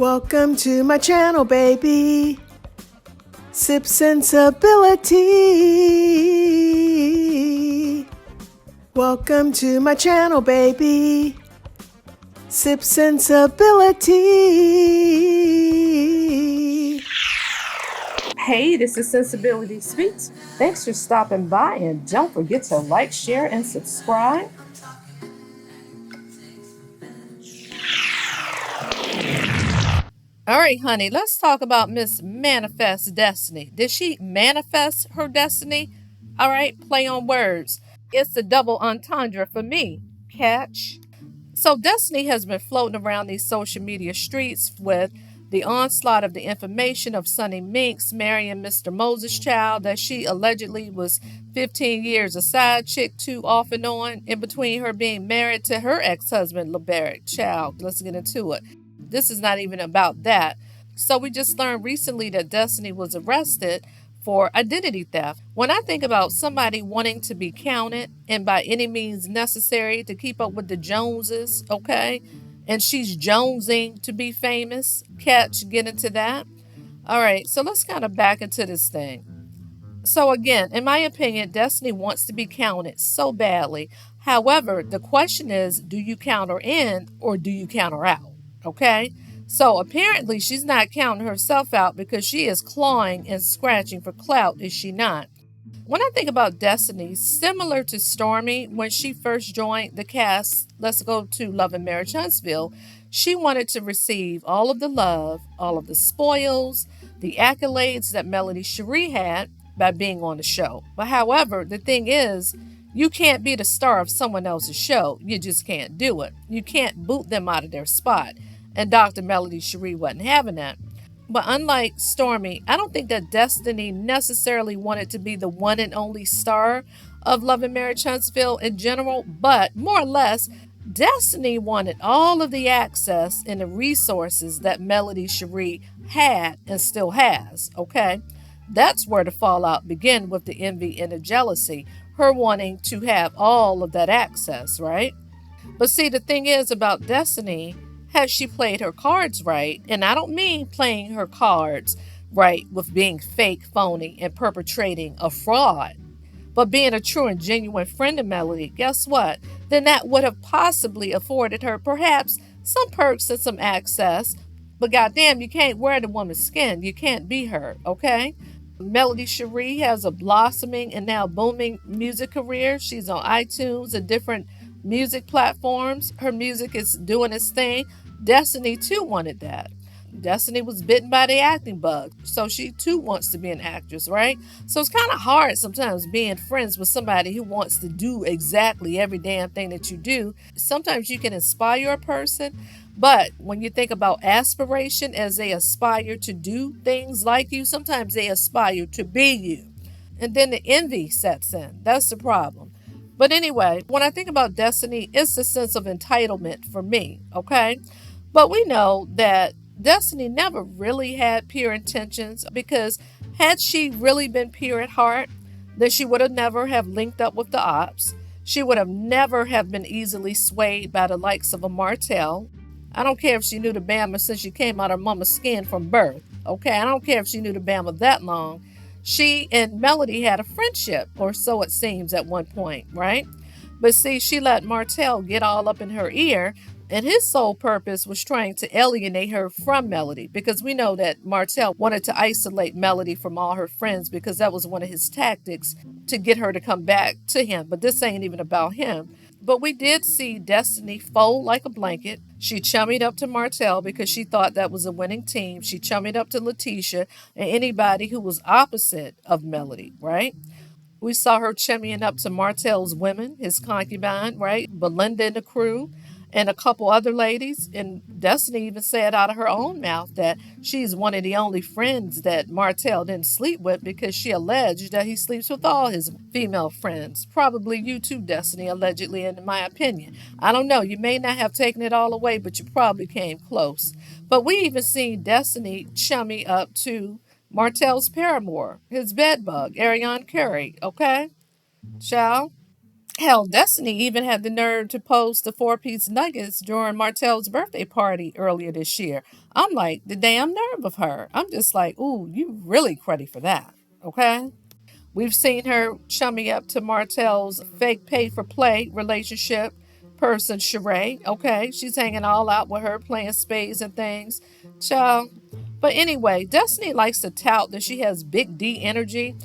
Welcome to my channel, baby. Sip sensibility. Welcome to my channel, baby. Sip sensibility. Hey, this is Sensibility Speaks. Thanks for stopping by, and don't forget to like, share, and subscribe. All right, honey, let's talk about Miss Manifest Destiny. Did she manifest her destiny? All right, play on words. It's a double entendre for me. Catch? So Destiny has been floating around these social media streets with the onslaught of the information of Sonny Minks marrying Mr. Moses Child, that she allegedly was 15 years a side chick to off and on, in between her being married to her ex-husband, LeBarrett Child. Let's get into it. This is not even about that. So we just learned recently that Destiny was arrested for identity theft. When I think about somebody wanting to be counted and by any means necessary to keep up with the Joneses, okay, and she's jonesing to be famous, catch, get into that. All right, so let's kind of back into this thing. So again, in my opinion, Destiny wants to be counted so badly. However, the question is, do you count her in or do you count her out? Okay? So apparently she's not counting herself out because she is clawing and scratching for clout, is she not? When I think about Destiny, similar to Stormy, when she first joined the cast, let's go to Love and Marriage Huntsville, she wanted to receive all of the love, all of the spoils, the accolades that Melody Cherie had by being on the show. But however, the thing is, you can't be the star of someone else's show. You just can't do it. You can't boot them out of their spot. And Dr. Melody Cherie wasn't having that. But unlike Stormy, I don't think that Destiny necessarily wanted to be the one and only star of Love and Marriage Huntsville in general, but more or less, Destiny wanted all of the access and the resources that Melody Cherie had and still has, okay? That's where the fallout began, with the envy and the jealousy, her wanting to have all of that access, right? But see, the thing is about Destiny, had she played her cards right, and I don't mean playing her cards right with being fake, phony, and perpetrating a fraud, but being a true and genuine friend of Melody, guess what? Then that would have possibly afforded her perhaps some perks and some access. But goddamn, you can't wear the woman's skin. You can't be her, okay? Melody Cherie has a blossoming and now booming music career. She's on iTunes and different music platforms. Her music is doing its thing. Destiny too wanted that. Destiny was bitten by the acting bug, so she too wants to be an actress, right? So it's kind of hard sometimes being friends with somebody who wants to do exactly every damn thing that you do. Sometimes you can inspire a person, but when you think about aspiration as they aspire to do things like you, sometimes they aspire to be you. And then the envy sets in. That's the problem. But anyway, when I think about Destiny, it's a sense of entitlement for me, okay? But we know that Destiny never really had pure intentions, because had she really been pure at heart, then she would have never have linked up with the ops. She would have never have been easily swayed by the likes of a Martell. I don't care if she knew the Bama since she came out of her mama's skin from birth, okay? I don't care if she knew the Bama that long. She and Melody had a friendship, or so it seems at one point, right? But see, she let Martell get all up in her ear, and his sole purpose was trying to alienate her from Melody, because we know that Martell wanted to isolate Melody from all her friends, because that was one of his tactics to get her to come back to him. But this ain't even about him. But we did see Destiny fold like a blanket. She chummied up to Martell because she thought that was a winning team. She chummied up to Letitia and anybody who was opposite of Melody, right? We saw her chumming up to Martell's women, his concubine, right? Belinda and the crew, and a couple other ladies. And Destiny even said out of her own mouth that she's one of the only friends that Martell didn't sleep with, because she alleged that he sleeps with all his female friends. Probably you too, Destiny, allegedly, in my opinion. I don't know. You may not have taken it all away, but you probably came close. But we even seen Destiny chummy up to Martell's paramour, his bedbug, Ariane Curry, okay? Child. Hell, Destiny even had the nerve to post the four-piece nuggets during Martell's birthday party earlier this year. I'm like, the damn nerve of her. I'm just like, ooh, you really cruddy for that. Okay? We've seen her chummy up to Martell's fake pay for play relationship person, Sheree. Okay, she's hanging all out with her, playing spades and things. Child. But anyway, Destiny likes to tout that she has big D energy.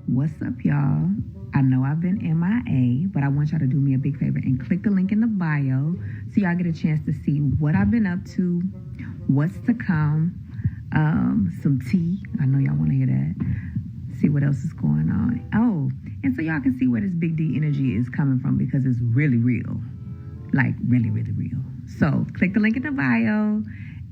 What's up, y'all? I know I've been MIA, but I want y'all to do me a big favor and click the link in the bio so y'all get a chance to see what I've been up to, what's to come, some tea. I know y'all want to hear that. See what else is going on. Oh, and so y'all can see where this big D energy is coming from because it's really real. Like, really, really real. So, click the link in the bio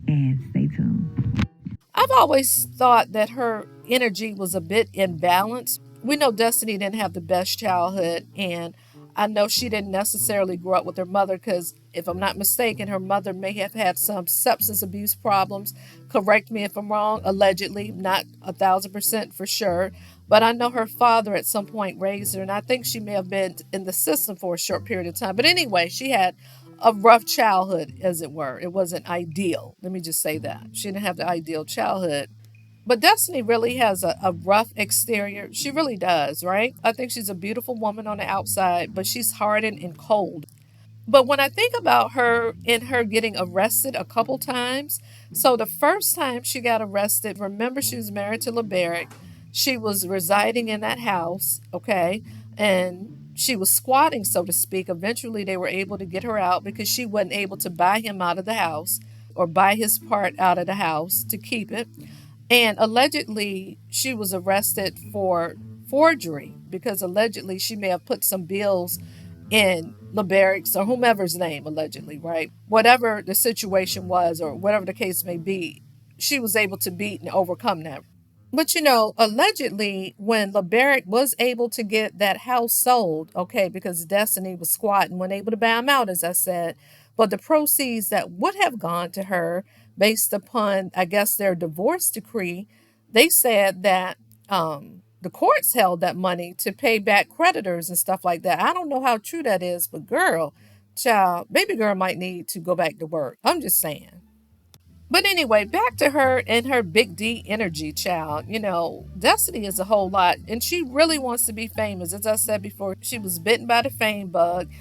and stay tuned. I've always thought that her energy was a bit imbalanced. We know Destiny didn't have the best childhood, and I know she didn't necessarily grow up with her mother because, if I'm not mistaken, her mother may have had some substance abuse problems. Correct me if I'm wrong, allegedly, not 1,000% for sure. But I know her father at some point raised her, and I think she may have been in the system for a short period of time. But anyway, she had a rough childhood, as it were. It wasn't ideal. Let me just say that. She didn't have the ideal childhood. But Destiny really has a rough exterior. She really does, right? I think she's a beautiful woman on the outside, but she's hardened and cold. But when I think about her and her getting arrested a couple times, so the first time she got arrested, remember she was married to LeBaric. She was residing in that house, okay? And she was squatting, so to speak. Eventually, they were able to get her out because she wasn't able to buy him out of the house or buy his part out of the house to keep it. And allegedly, she was arrested for forgery because allegedly she may have put some bills in LeBaric's or whomever's name, allegedly, right? Whatever the situation was or whatever the case may be, she was able to beat and overcome that. But allegedly, when LeBaric was able to get that house sold, okay, because Destiny was squatting, wasn't able to buy him out, as I said, but the proceeds that would have gone to her based upon, I guess, their divorce decree, they said that the courts held that money to pay back creditors and stuff like that. I don't know how true that is, but girl, child, baby girl might need to go back to work. I'm just saying. But anyway, back to her and her big D energy, child. Destiny is a whole lot, and she really wants to be famous. As I said before, she was bitten by the fame bug.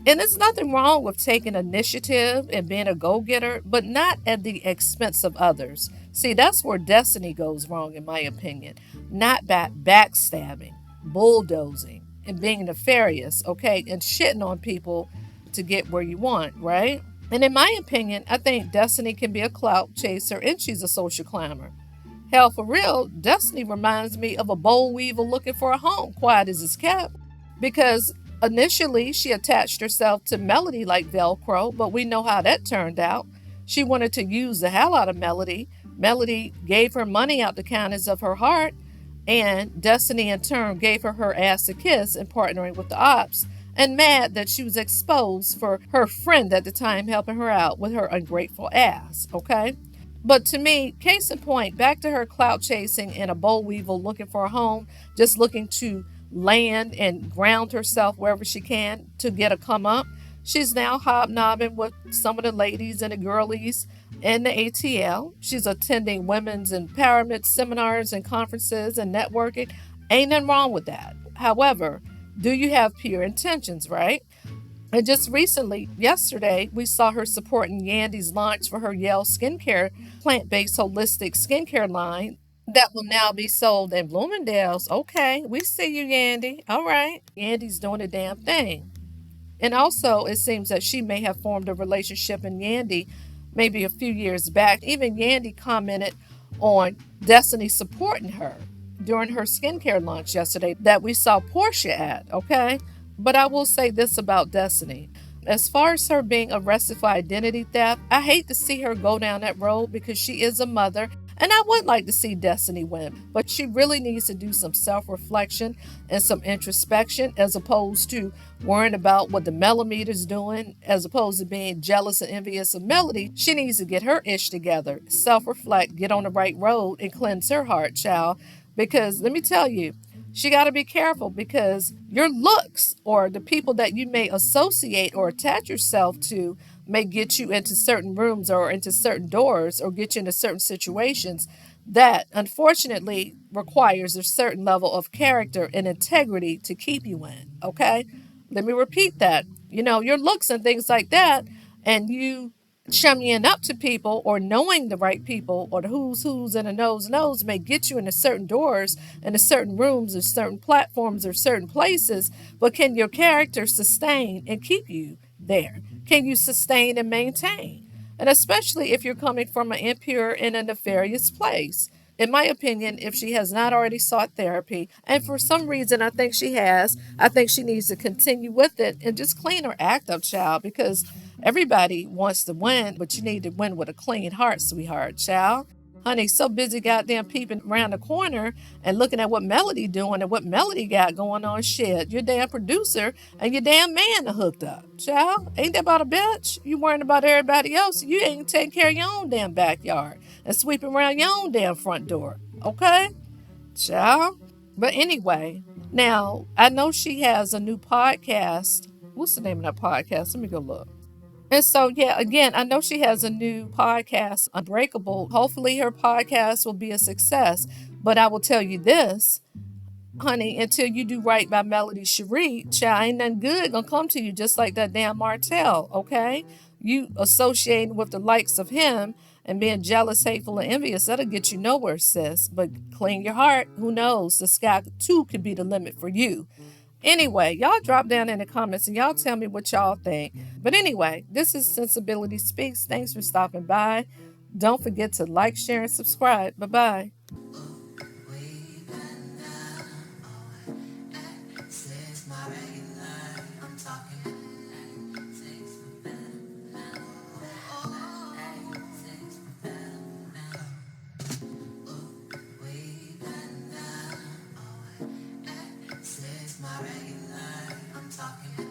And there's nothing wrong with taking initiative and being a go-getter, but not at the expense of others. See, that's where Destiny goes wrong, in my opinion. Not by backstabbing, bulldozing, and being nefarious, okay, and shitting on people to get where you want, right? And in my opinion, I think Destiny can be a clout chaser and she's a social climber. Hell, for real, Destiny reminds me of a boll weevil looking for a home, quiet as it's kept. Because initially she attached herself to Melody like Velcro, but we know how that turned out. She wanted to use the hell out of Melody. Melody gave her money out the kindness of her heart, and Destiny in turn gave her ass a kiss in partnering with the ops, and mad that she was exposed for her friend at the time helping her out with her ungrateful ass, okay? But to me, case in point, back to her clout chasing and a boll weevil looking for a home, just looking to land and ground herself wherever she can to get a come up. She's now hobnobbing with some of the ladies and the girlies in the ATL. She's attending women's empowerment seminars and conferences and networking. Ain't nothing wrong with that. However, do you have pure intentions, right? And just recently, yesterday, we saw her supporting Yandy's launch for her Yale skincare plant-based holistic skincare line that will now be sold in Bloomingdale's. Okay, we see you, Yandy. All right. Yandy's doing the damn thing. And also, it seems that she may have formed a relationship in Yandy maybe a few years back. Even Yandy commented on Destiny supporting her during her skincare launch yesterday that we saw Portia at, okay? But I will say this about Destiny. As far as her being arrested for identity theft, I hate to see her go down that road because she is a mother, and I would like to see Destiny win. But she really needs to do some self-reflection and some introspection as opposed to worrying about what the Melometer's doing, as opposed to being jealous and envious of Melody. She needs to get her ish together, self-reflect, get on the right road, and cleanse her heart, child. Because let me tell you, She got to be careful because your looks or the people that you may associate or attach yourself to may get you into certain rooms or into certain doors or get you into certain situations that unfortunately requires a certain level of character and integrity to keep you in. Okay? Let me repeat that. Your looks and things like that, and you chummying up to people or knowing the right people or the who's and the knows may get you into certain doors and to certain rooms or certain platforms or certain places, but can your character sustain and keep you there? Can you sustain and maintain? And especially if you're coming from an impure and a nefarious place. In my opinion, if she has not already sought therapy, and for some reason I think she has, I think she needs to continue with it and just clean her act up, child, because everybody wants to win, but you need to win with a clean heart, sweetheart, child. Honey, so busy goddamn peeping around the corner and looking at what Melody doing and what Melody got going on. Shit, your damn producer and your damn man are hooked up. Child, ain't that about a bitch? You worrying about everybody else. You ain't taking care of your own damn backyard and sweeping around your own damn front door. Okay? Child. But anyway, now I know she has a new podcast. What's the name of that podcast? Let me go look. And so, yeah, again, I know she has a new podcast, Unbreakable. Hopefully, her podcast will be a success. But I will tell you this, honey, until you do right by Melody Cherie, child, ain't nothing good gonna come to you just like that damn Martell, okay? You associating with the likes of him and being jealous, hateful, and envious, that'll get you nowhere, sis. But clean your heart. Who knows? The sky too could be the limit for you. Anyway, y'all drop down in the comments and y'all tell me what y'all think. But anyway, this is Sensibility Speaks. Thanks for stopping by. Don't forget to like, share, and subscribe. Bye bye. My regular, I'm talking